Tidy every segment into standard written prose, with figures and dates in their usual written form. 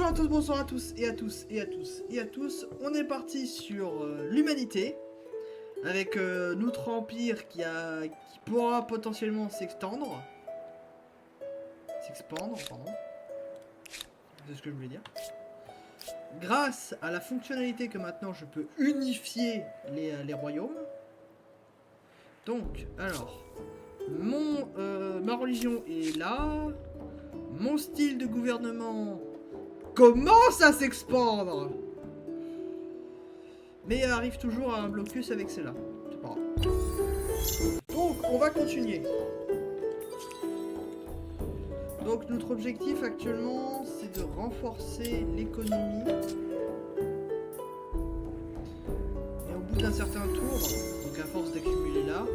Bonjour à tous, bonsoir à tous et à tous et à tous et à tous. On est parti sur l'humanité avec notre empire qui pourra potentiellement s'expandre, pardon. C'est ce que je voulais dire. Grâce à la fonctionnalité que maintenant je peux unifier les royaumes. Donc, alors, ma religion est là. Mon style de gouvernement commence à s'expandre. Mais arrive toujours à un blocus avec celle-là. C'est pas grave. Donc, on va continuer. Donc, notre objectif actuellement, c'est de renforcer l'économie. Et au bout d'un certain tour, donc à force d'accumuler là,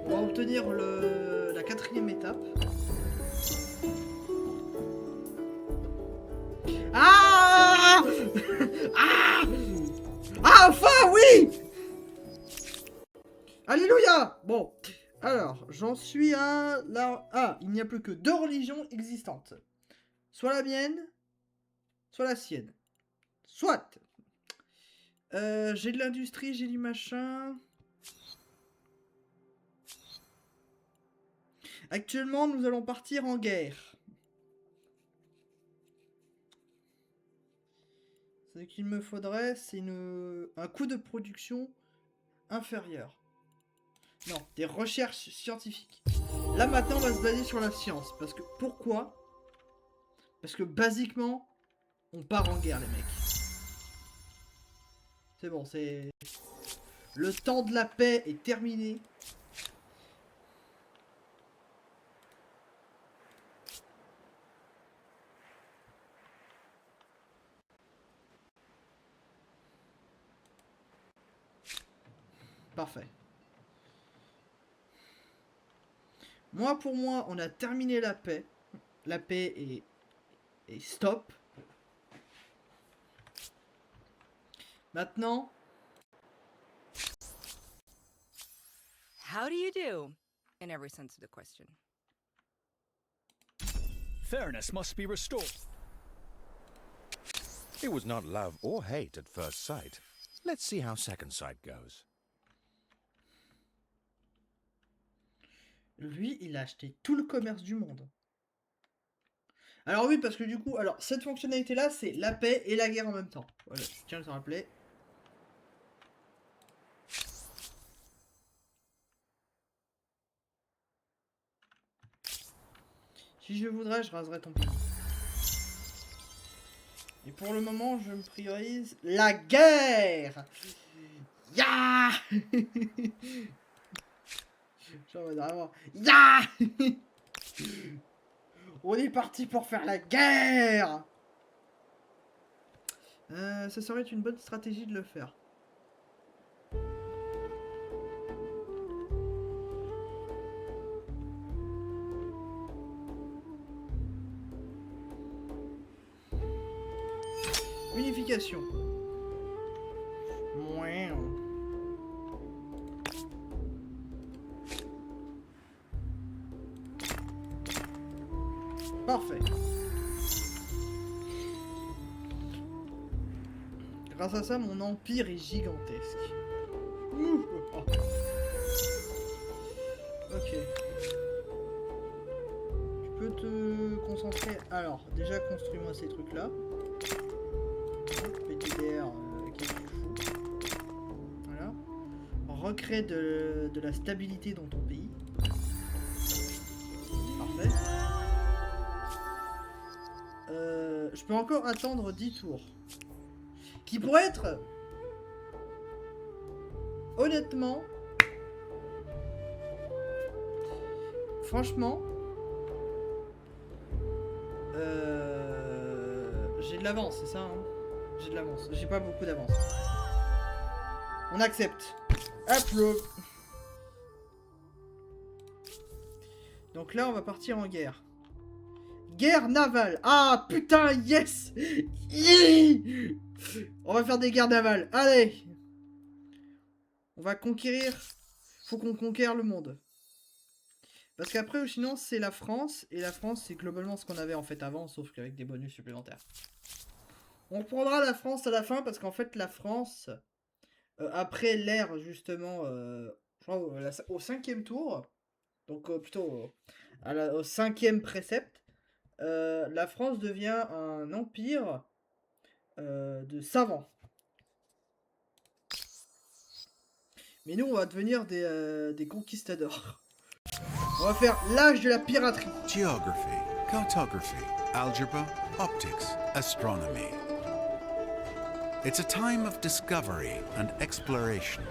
on va obtenir la 4e étape. Ah ah ah, enfin, oui. Alléluia. Bon, alors, j'en suis à la... Ah, il n'y a plus que 2 religions existantes. Soit la mienne, soit la sienne. Soit. J'ai de l'industrie, j'ai du machin. Actuellement, nous allons partir en guerre. Ce qu'il me faudrait, c'est un coût de production inférieur. Non, des recherches scientifiques. Là, maintenant, on va se baser sur la science. Parce que, pourquoi? Parce que, basiquement, on part en guerre, les mecs. C'est bon, c'est... Le temps de la paix est terminé. Parfait. Moi, pour moi, on a terminé la paix. La paix est stop. Maintenant... How do you do? In every sense of the question. Fairness must be restored. It was not love or hate at first sight. Let's see how second sight goes. Lui, il a acheté tout le commerce du monde. Alors oui, parce que du coup, alors cette fonctionnalité-là, c'est la paix et la guerre en même temps. Voilà, je tiens à le rappeler. Si je voudrais, je raserais ton pays. Et pour le moment, je me priorise la guerre. Ya Ya On est parti pour faire la guerre. Ça serait une bonne stratégie de le faire. Unification. Mouais. Parfait. Grâce à ça, mon empire est gigantesque. Ok. Tu peux te concentrer. Alors, déjà, construis-moi ces trucs-là. PTDR, qu'est-ce que tu fous? Voilà. Recrée de la stabilité dans ton pays. Parfait. Je peux encore attendre 10 tours. Qui pourrait être... Honnêtement... Franchement... J'ai de l'avance, c'est ça, hein? J'ai de l'avance. J'ai pas beaucoup d'avance. On accepte. Approve. Donc là, on va partir en guerre. Guerre navale. Ah, putain, yes. Yee. On va faire des guerres navales. Allez. On va conquérir. Faut qu'on conquiert le monde. Parce qu'après, sinon, c'est la France. Et la France, c'est globalement ce qu'on avait en fait avant, sauf qu'avec des bonus supplémentaires. On reprendra la France à la fin, parce qu'en fait, la France, après l'ère, justement, je crois, au 5e tour, donc plutôt au 5e précepte, la France devient un empire de savants. Mais nous, on va devenir des conquistadors. On va faire l'âge de la piraterie. Geography, cartography, algebra, optics, astronomy. It's a time of discovery and exploration.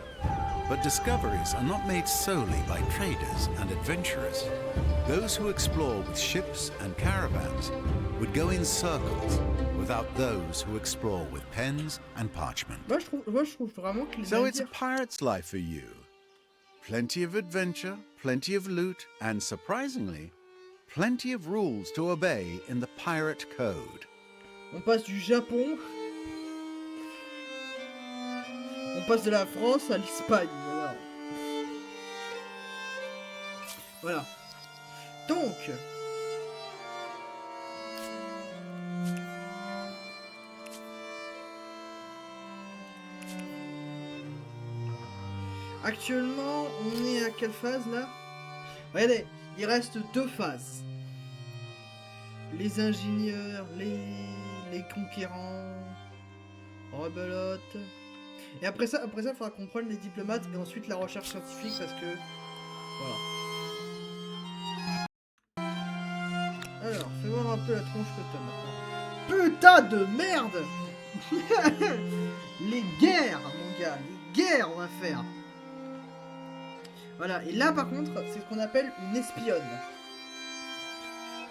But discoveries are not made solely by traders and adventurers. Those who explore with ships and caravans would go in circles without those who explore with pens and parchment. Moi, je trouve vraiment que les So it's a navires... pirate's life for you. Plenty of adventure, plenty of loot, and surprisingly, plenty of rules to obey in the pirate code. On passe du Japon. On passe de la France à l'Espagne. Voilà. Donc... Actuellement, on est à quelle phase là? Regardez, il reste 2 phases. Les ingénieurs, les conquérants, rebelotes. Et après ça, il faudra qu'on prenne les diplomates et ensuite la recherche scientifique parce que... Voilà. Alors, fais voir un peu la tronche que t'as maintenant. Putain de merde. Les guerres, mon gars, les guerres on va faire. Voilà, et là par contre, c'est ce qu'on appelle une espionne.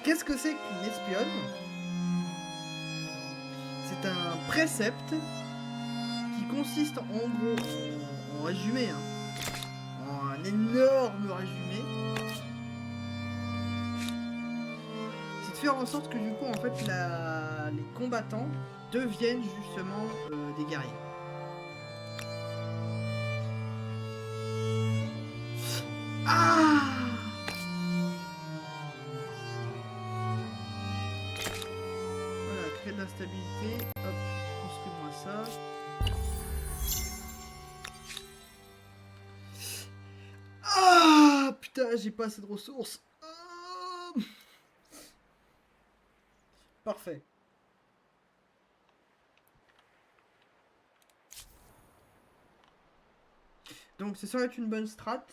Qu'est-ce que c'est qu'une espionne? C'est un précepte qui consiste en gros, en résumé, en un énorme résumé, c'est de faire en sorte que du coup, en fait, les combattants deviennent justement des guerriers. Ah! Voilà, créer de l'instabilité. Hop, construis-moi ça. Ah! Putain, j'ai pas assez de ressources. Ah! Parfait. Donc, ça serait une bonne strat.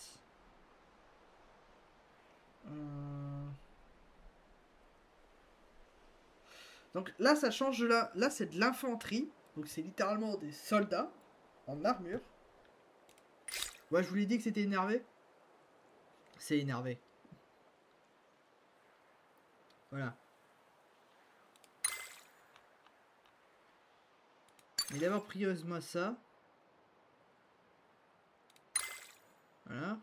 Donc là ça change de là. Là c'est de l'infanterie. Donc c'est littéralement des soldats en armure. Ouais, je vous l'ai dit que c'était énervé. C'est énervé. Voilà. Mais d'abord prieuse-moi ça. Voilà.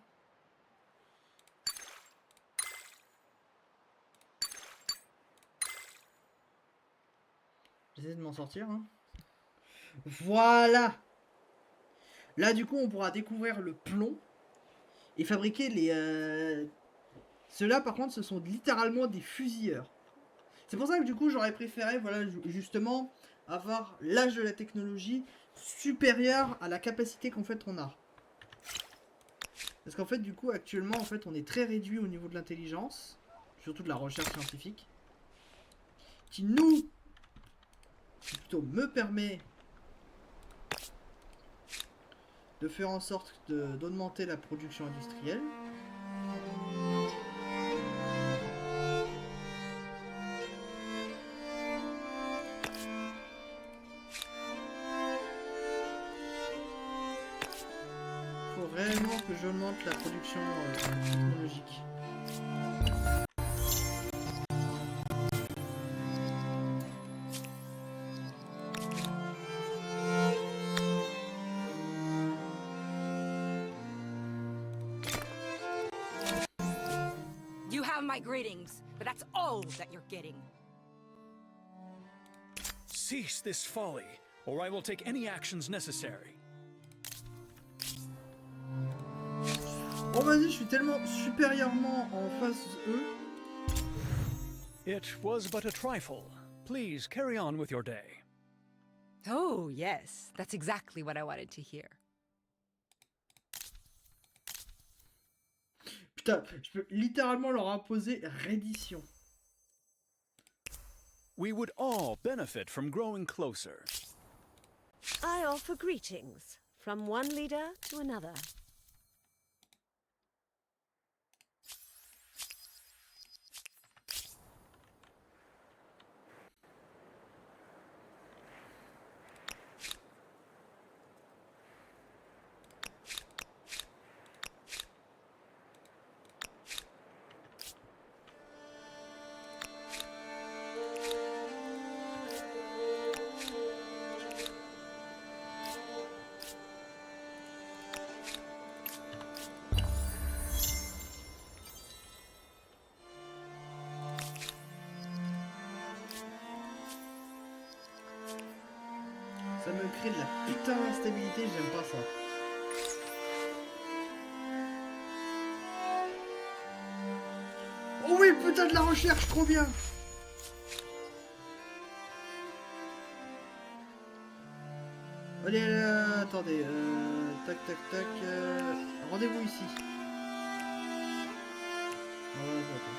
J'essaie de m'en sortir. Hein. Voilà. Là, du coup, on pourra découvrir le plomb et fabriquer les... Ceux-là, par contre, ce sont littéralement des fusilleurs. C'est pour ça que, du coup, j'aurais préféré, voilà, justement, avoir l'âge de la technologie supérieur à la capacité qu'en fait on a. Parce qu'en fait, du coup, actuellement, en fait, on est très réduit au niveau de l'intelligence, surtout de la recherche scientifique, qui nous... plutôt me permet de faire en sorte d'augmenter la production industrielle. Il faut réellement que j'augmente la production technologique. You have my greetings, but that's all that you're getting. Cease this folly, or I will take any actions necessary. Oh vas-y, je suis tellement supérieurement en face eux. It was but a trifle. Please carry on with your day. Oh, yes. That's exactly what I wanted to hear. Putain, je peux littéralement leur imposer reddition. We would all benefit from growing closer. I offer greetings from one leader to another. Ça me crée de la putain d'instabilité, j'aime pas ça. Oh oui, putain de la recherche, trop bien. Allez, attendez, tac tac tac, rendez-vous ici. Voilà, attends.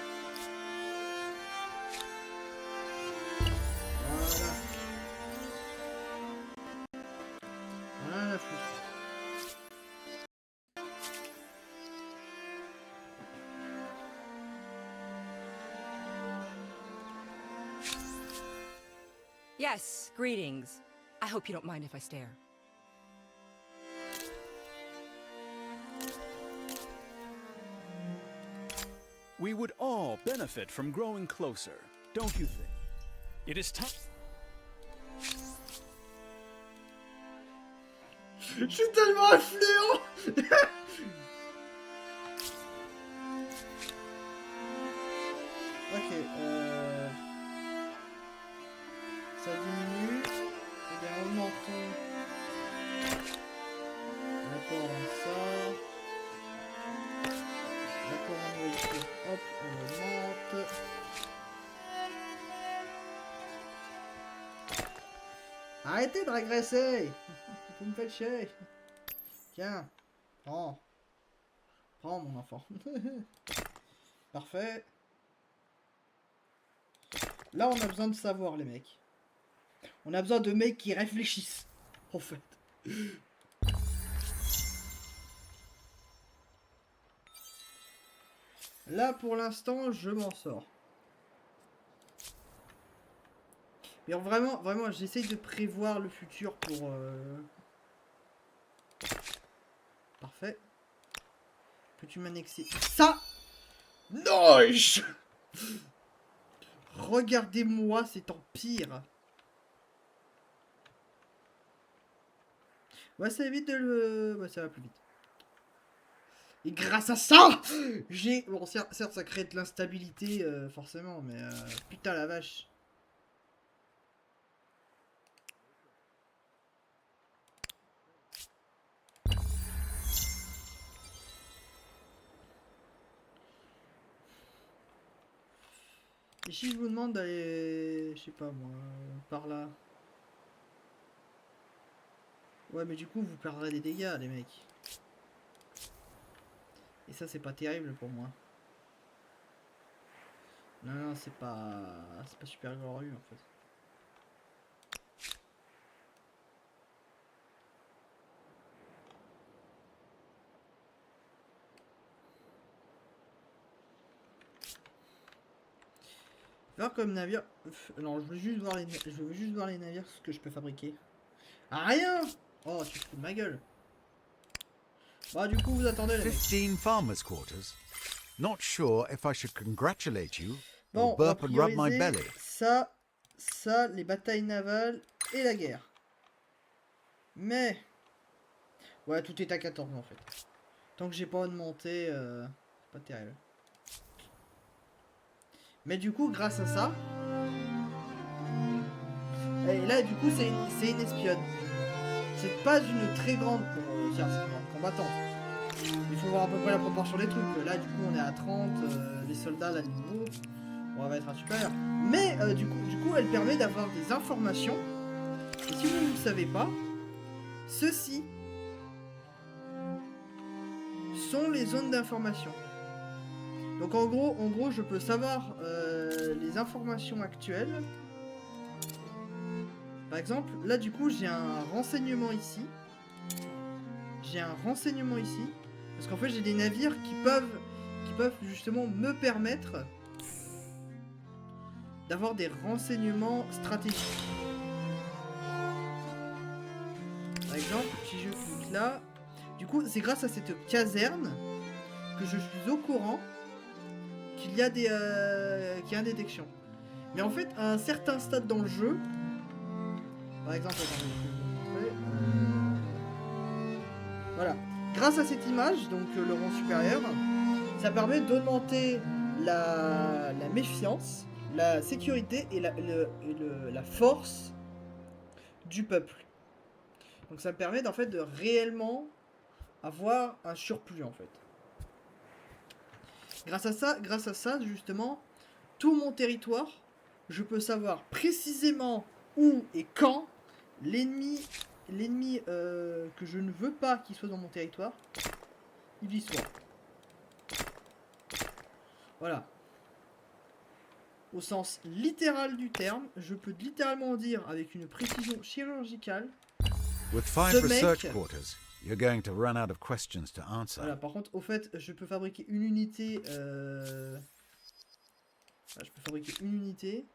Voilà. Rien à foutre. Yes, greetings. I hope you don't mind if I stare. We would all benefit from growing closer, don't you think? It is time. Je suis tellement un fléau. Ok, ça diminue. Et bien, augmentons l'apport en ça. L'apport en nourriture, hop, on augmente. Arrêtez de régresser. Vous me faites chier. Tiens. Prends. Prends, mon enfant. Parfait. Là, on a besoin de savoir, les mecs. On a besoin de mecs qui réfléchissent, en fait. Là, pour l'instant, je m'en sors. Mais vraiment, j'essaye de prévoir le futur pour... Parfait. Peux-tu m'annexer ça? Nice. Regardez-moi cet empire. Ouais, ça évite de le... Ouais, ça va plus vite. Et grâce à ça, j'ai... Bon, certes, ça crée de l'instabilité, forcément, mais... Putain, la vache. Et si je vous demande d'aller... Je sais pas, moi... Par là. Ouais, mais du coup, vous perdrez des dégâts, les mecs. Et ça, c'est pas terrible pour moi. Non, c'est pas... C'est pas super glorieux, en fait. Faire comme navire... Non, je veux juste voir les navires, ce que je peux fabriquer. Ah, rien. Oh, tu te fous de ma gueule. Bah, du coup, vous attendez, les mecs. 15 farmers' quarters. Not sure if I should congratulate you Bon, or on va burp and rub my prioriser belly. ça, les batailles navales et la guerre. Mais... Ouais, tout est à 14 en fait. Tant que j'ai pas augmenté, c'est pas terrible. Mais du coup, grâce à ça... Et là, du coup, c'est une espionne. C'est pas une très grande... c'est une grande combattante. Il faut voir à peu près la proportion des troupes. Là, du coup, on est à 30. Les soldats, là, niveau. On va être à supérieur. Mais, du coup, elle permet d'avoir des informations. Et si vous ne le savez pas, ceci sont les zones d'information. Donc en gros, je peux savoir les informations actuelles. Par exemple, là du coup, j'ai un renseignement ici. Parce qu'en fait, j'ai des navires qui peuvent justement me permettre d'avoir des renseignements stratégiques. Par exemple, si je clique là, du coup, c'est grâce à cette caserne que je suis au courant qu'il y a des qu'il y a une détection. Mais en fait, à un certain stade dans le jeu, par exemple, attendez, je vais vous montrer. Voilà, grâce à cette image, donc le rang supérieur, ça permet d'augmenter la méfiance, la sécurité et la force du peuple. Donc ça me permet en fait de réellement avoir un surplus en fait. Grâce à ça, justement, tout mon territoire, je peux savoir précisément où et quand l'ennemi que je ne veux pas qu'il soit dans mon territoire, il y soit. Voilà. Au sens littéral du terme, je peux littéralement dire avec une précision chirurgicale. With 5 Ce mec- research quarters, you're going to run out of questions to answer. Voilà, par contre, au fait, je peux fabriquer une unité. Voilà, je peux fabriquer une unité.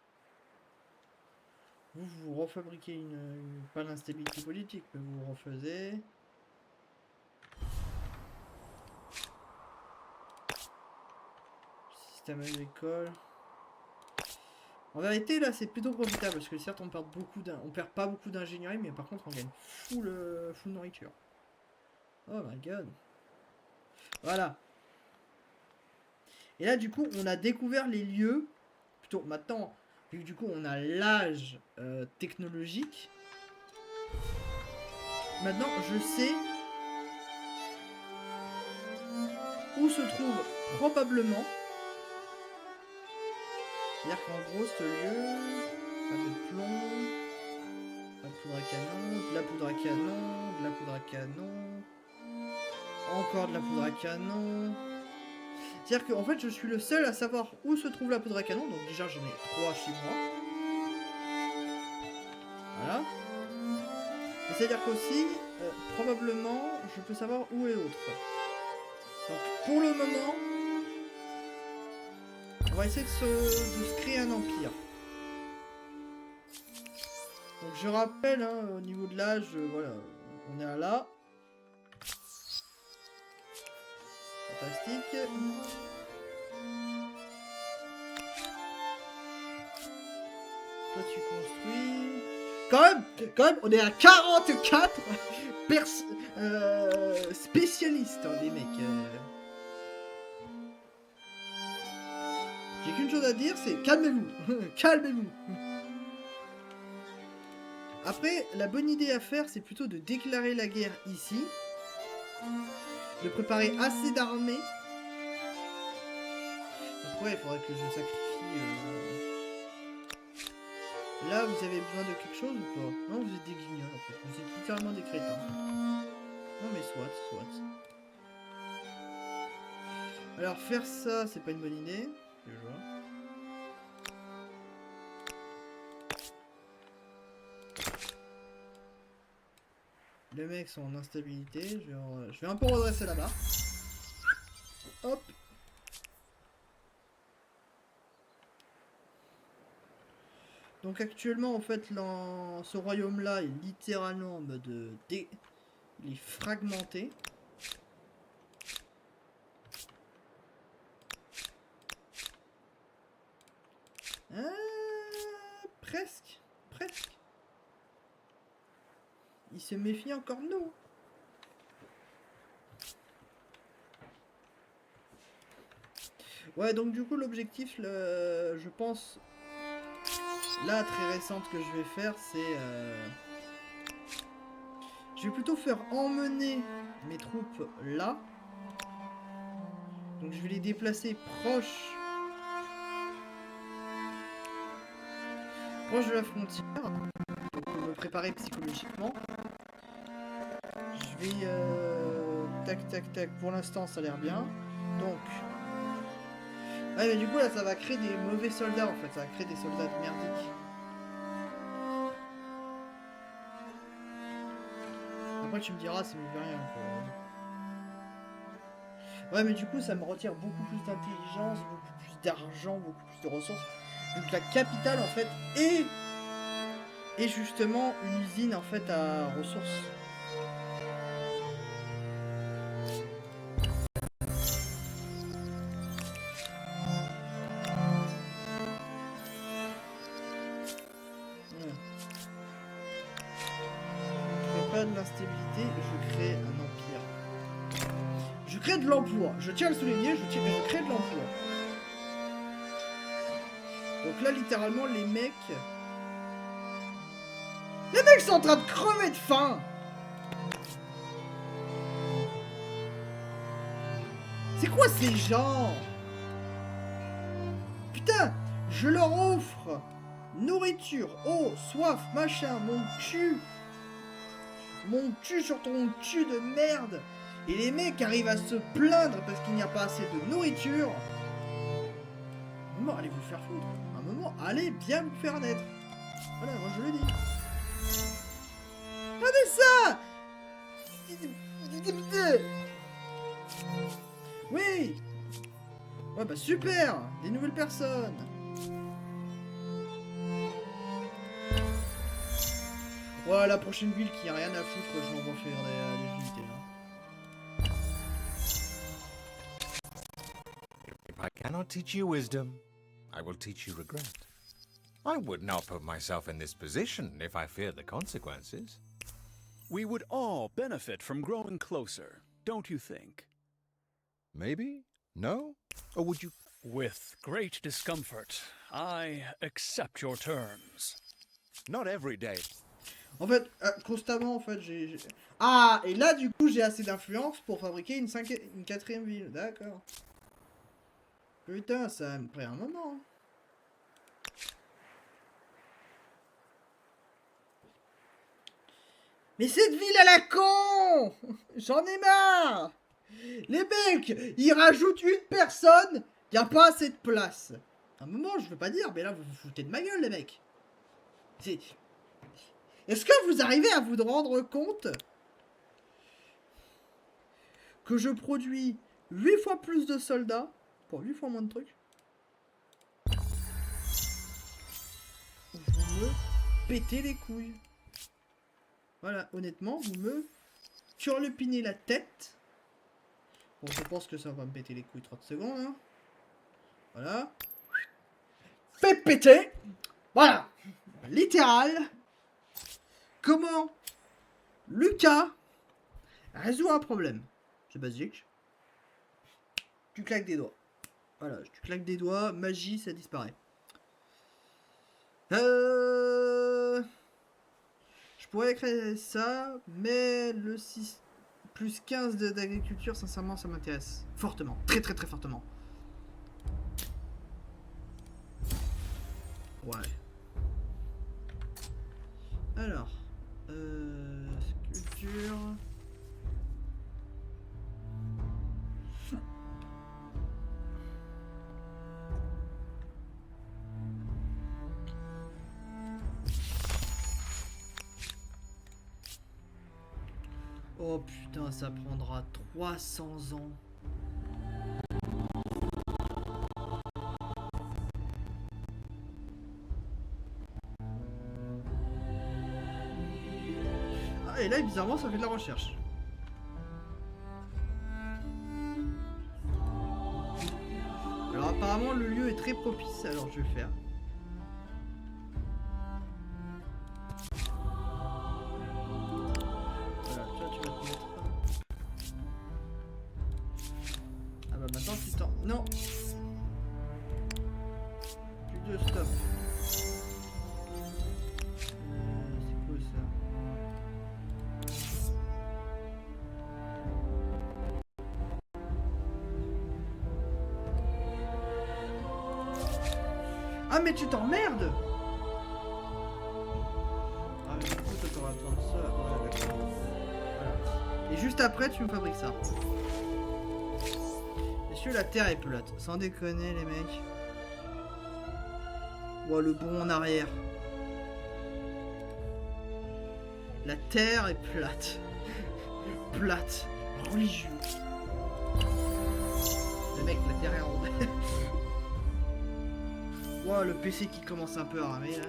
Vous refabriquez pas l'instabilité politique, mais vous refaisez. Système agricole. En vérité, là, c'est plutôt profitable parce que certes, on perd pas beaucoup d'ingénierie, mais par contre, on gagne full nourriture. Oh my god. Voilà. Et là, du coup, on a découvert les lieux. Plutôt, maintenant, vu que du coup, on a l'âge technologique. Maintenant, je sais où se trouve probablement. C'est-à-dire qu'en gros, ce lieu, pas de plomb, pas de poudre à canon, de la poudre à canon, de la poudre à canon, encore de la poudre à canon. C'est-à-dire qu'en fait, je suis le seul à savoir où se trouve la poudre à canon, donc déjà j'en ai 3 chez moi. Voilà. Et c'est-à-dire qu'aussi, probablement, je peux savoir où est l'autre. Donc pour le moment, on va essayer de se créer un empire. Donc je rappelle, hein, au niveau de l'âge, voilà, on est à là. Fantastique. Toi tu construis. Quand même, on est à 44 spécialistes, hein, les mecs. J'ai qu'une chose à dire, c'est calmez-vous. Calmez-vous. Après, la bonne idée à faire, c'est plutôt de déclarer la guerre ici. De préparer assez d'armées. Donc ouais, il faudrait que je sacrifie... Là, vous avez besoin de quelque chose ou pas? Non, vous êtes des guignols en fait. Vous êtes littéralement des crétins. Non mais soit. Alors faire ça, c'est pas une bonne idée. Je vois. Les mecs sont en instabilité. Je vais un peu redresser la barre. Hop. Donc actuellement, en fait, ce royaume-là est littéralement en mode il est fragmenté. Presque. Il se méfie encore de nous. Ouais, donc du coup, l'objectif, je pense, là, très récente que je vais faire, c'est... je vais plutôt faire emmener mes troupes là. Donc je vais les déplacer proche de la frontière. Donc pour me préparer psychologiquement. Je vais... tac, tac, tac. Pour l'instant, ça a l'air bien. Donc... Ouais, mais du coup, là, ça va créer des mauvais soldats, en fait. Ça va créer des soldats merdiques. Après, tu me diras, ça me fait rien, quoi. Ouais, mais du coup, ça me retire beaucoup plus d'intelligence, beaucoup plus d'argent, beaucoup plus de ressources. Donc la capitale, en fait, est justement une usine, en fait, à ressources. De l'instabilité, je crée un empire. Je crée de l'emploi. Je tiens à le souligner, je crée de l'emploi. Donc là, littéralement, les mecs sont en train de crever de faim. C'est quoi ces gens? Putain, je leur offre nourriture, eau, soif, machin, mon cul sur ton cul de merde. Et les mecs arrivent à se plaindre parce qu'il n'y a pas assez de nourriture. Un moment, allez vous faire foutre. Un moment, allez bien vous faire naître. Voilà, moi je le dis. Regardez ça. Oui. Ouais bah super. Des nouvelles personnes. Ouais, la prochaine ville qui a rien à foutre, je vais en faire des unités. Hein. If I cannot teach you wisdom, I will teach you regret. I would not put myself in this position if I feared the consequences. We would all benefit from growing closer, don't you think? Maybe? No? Or would you... With great discomfort, I accept your terms. Not every day. En fait, constamment, en fait, j'ai... Ah, et là, du coup, j'ai assez d'influence pour fabriquer une quatrième ville. D'accord. Putain, ça me prend un moment. Mais cette ville à la con! J'en ai marre! Les mecs, ils rajoutent une personne, y a pas assez de place. À un moment, je veux pas dire, mais là, vous vous foutez de ma gueule, les mecs. C'est... Est-ce que vous arrivez à vous rendre compte que je produis 8 fois plus de soldats pour 8 fois moins de trucs? Vous me pétez les couilles. Voilà, honnêtement, vous me turlupinez la tête. Bon, je pense que ça va me péter les couilles 30 secondes. Hein. Voilà. Fait péter. Voilà. Littéral. Comment Lucas résout un problème? C'est basique. Tu claques des doigts. Voilà, tu claques des doigts, magie, ça disparaît. Je pourrais créer ça, mais le 6 plus 15 d'agriculture, sincèrement, ça m'intéresse. Fortement. Très très très fortement. Ouais. Alors. Sculpture. Oh putain, ça prendra 300 ans. Ah, et là, bizarrement, ça fait de la recherche. Alors apparemment, le lieu est très propice, alors je vais le faire. Non. Plus de stop. C'est quoi ça? Ah, mais tu t'emmerdes! Ah, mais du coup, toi, t'auras besoin de ça. Ouais, d'accord. Voilà. Et juste après, tu me fabriques ça. Est-ce que la terre est plate? Sans déconner, les mecs. Ouais, le bond en arrière. La terre est plate. Plate. Religieux. Le mec, la terre est ronde. Wow, le PC qui commence un peu à ramer là.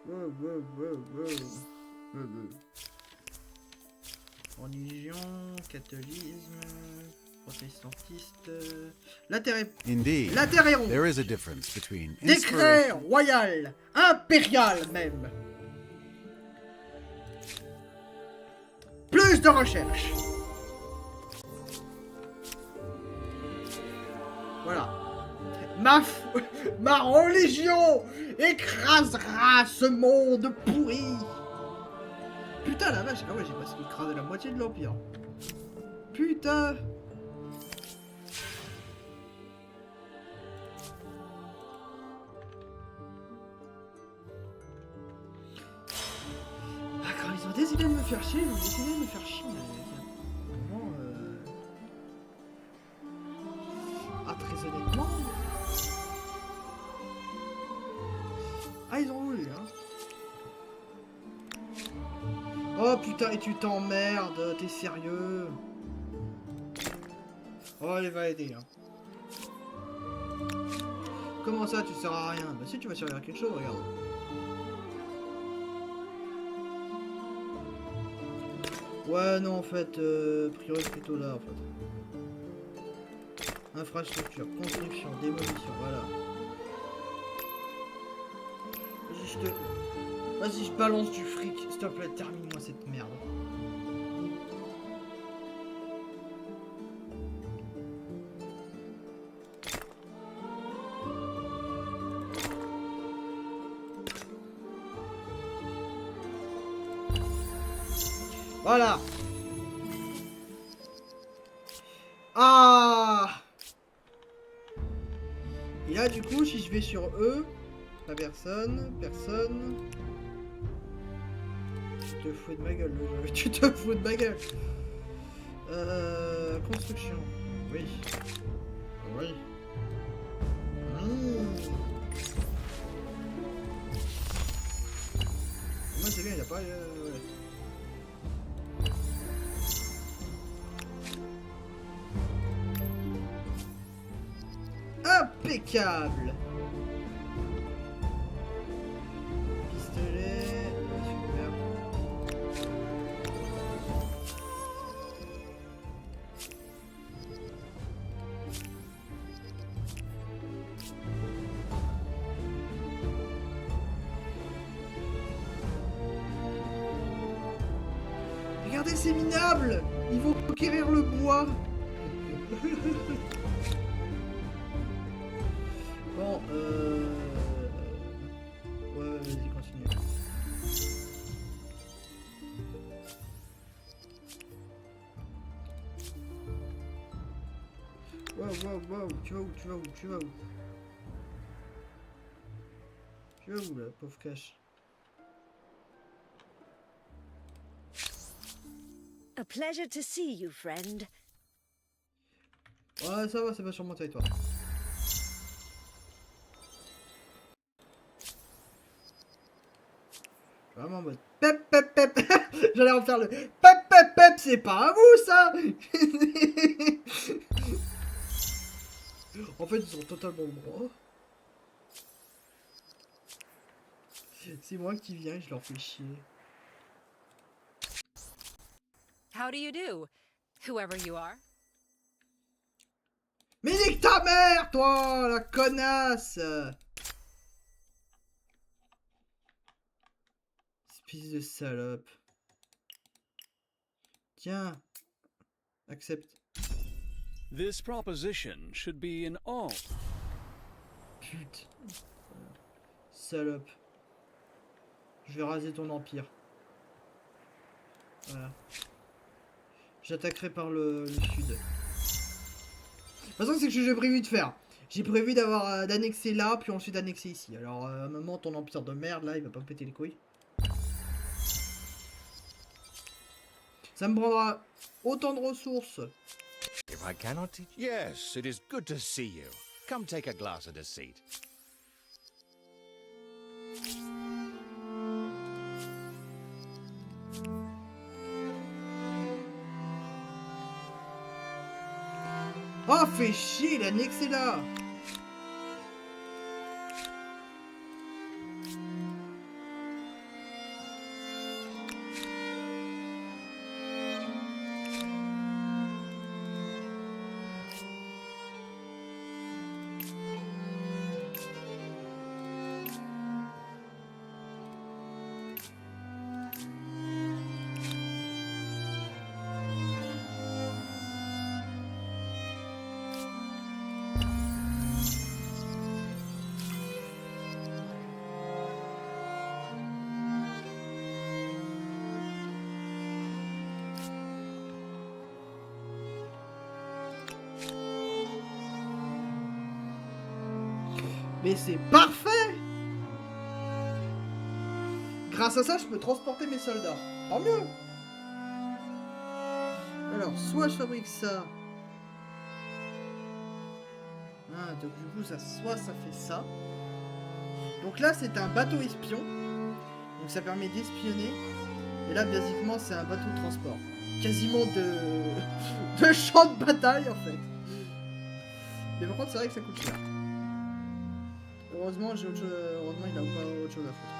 Wow. Religion, catholicisme, protestantiste. La terre est Indeed, ronde. there is a difference between Décret inspiration. royal, impérial même. Plus de recherche. Voilà. Ma religion écrasera ce monde pourri. Putain la vache. Ah ouais, j'ai presque écrasé la moitié de l'Empire. Putain. Ah, quand ils ont décidé de me faire chier, ils ont décidé de me faire chier. Vraiment, ah, très honnêtement. Ah, ils ont voulu, hein. Oh putain, et tu t'emmerdes, t'es sérieux? Oh, elle va aider, hein. Comment ça, tu sers à rien? Bah si, tu vas servir à quelque chose, regarde. Ouais, non, en fait, priorité plutôt là, en fait. Infrastructure, construction, démolition, voilà. Vas-y, je balance du fric, s'il te plaît, termine-moi cette merde. Voilà. Ah. Et là, du coup, si je vais sur eux, pas personne. Tu te fous de ma gueule, le jeu. Tu te fous de ma gueule. Construction. Oui. Oui. Moi, c'est bien, il a pas... ouais. Impeccable. Pistolet, super. Regardez, c'est minable. Ils vont conquérir le bois. Bon, ouais, vas-y, continue. Wow, tu vas où? Tu vas où, là, pauvre cache? A pleasure to see you, friend. Ouais, ça va, c'est pas sur mon territoire. Vraiment en mode pep. J'allais refaire le pep, c'est pas à vous ça. En fait, ils ont totalement le droit. C'est moi qui viens et je leur fais chier. How do you do, whoever you are? Mais nique ta mère, toi, la connasse! Espèce de salope. Tiens, accepte. This proposition should be in all. Putain. Salope. Je vais raser ton empire. Voilà. J'attaquerai par le sud. De toute façon, c'est ce que j'ai prévu de faire. J'ai prévu d'avoir d'annexer là, puis ensuite d'annexer ici. Alors, à un moment, ton empire de merde, là, il va pas me péter les couilles. Ça me prendra autant de ressources. If I cannot teach... Yes, it is good to see you. Come take a glass at a seat. Oh, fais chier, il a annexé là. Mais c'est parfait! Grâce à ça, je peux transporter mes soldats. Tant mieux! Alors, soit je fabrique ça. Ah, donc du coup, soit ça fait ça. Donc là, c'est un bateau espion. Donc ça permet d'espionner. Et là, basiquement, c'est un bateau de transport. Quasiment de champ de bataille, en fait. Mais par contre, c'est vrai que ça coûte cher. Heureusement, heureusement, il a pas autre chose à foutre.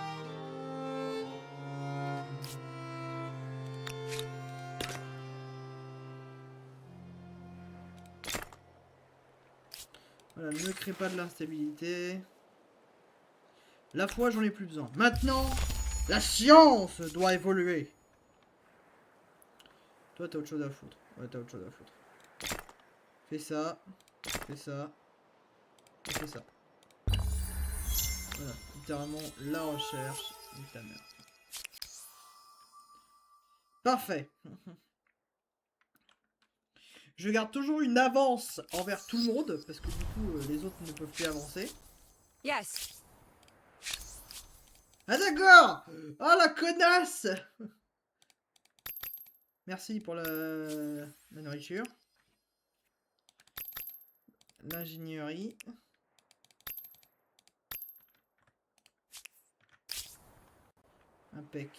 Voilà, ne crée pas de l'instabilité. La foi, j'en ai plus besoin. Maintenant, la science doit évoluer. Toi, t'as autre chose à foutre. Ouais, t'as autre chose à foutre. Fais ça. Fais ça. Et fais ça. Voilà, littéralement la recherche de ta mère. Parfait. Je garde toujours une avance envers tout le monde, parce que du coup, les autres ne peuvent plus avancer. Yes. Ah d'accord. Oh la connasse. Merci pour la nourriture. L'ingénierie. Impec.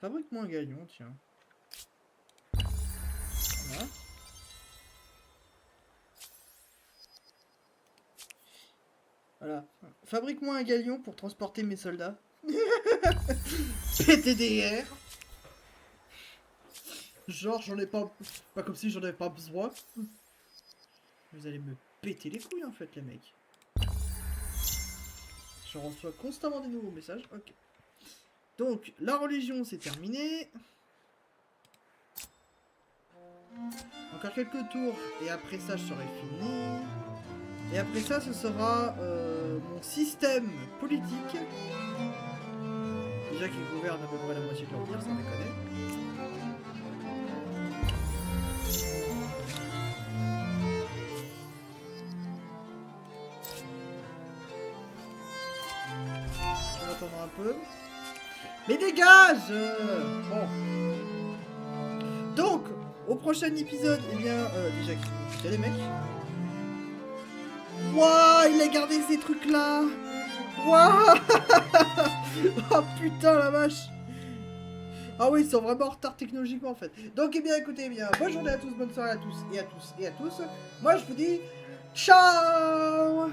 Fabrique-moi un galion, tiens. Voilà. Voilà. Fabrique-moi un galion pour transporter mes soldats. PTDR. Genre, j'en ai pas... Pas comme si j'en avais pas besoin. Vous allez me péter les couilles, en fait, les mecs. Je reçois constamment des nouveaux messages. Ok. Donc, la religion, c'est terminé. Encore quelques tours. Et après ça, je serai fini. Et après ça, ce sera mon système politique. Déjà qu'il gouverne à peu près la moitié de l'Empire, sans déconner. On va attendre un peu. Mais dégage Bon. Donc, au prochain épisode, eh bien, déjà, putain les mecs. Wouah, il a gardé ces trucs-là. Wouah. Oh putain, la vache. Ah oui, ils sont vraiment en retard technologiquement, en fait. Donc, eh bien, écoutez, eh bien, bonne journée à tous, bonne soirée à tous et à tous et à tous. Moi, je vous dis, ciao.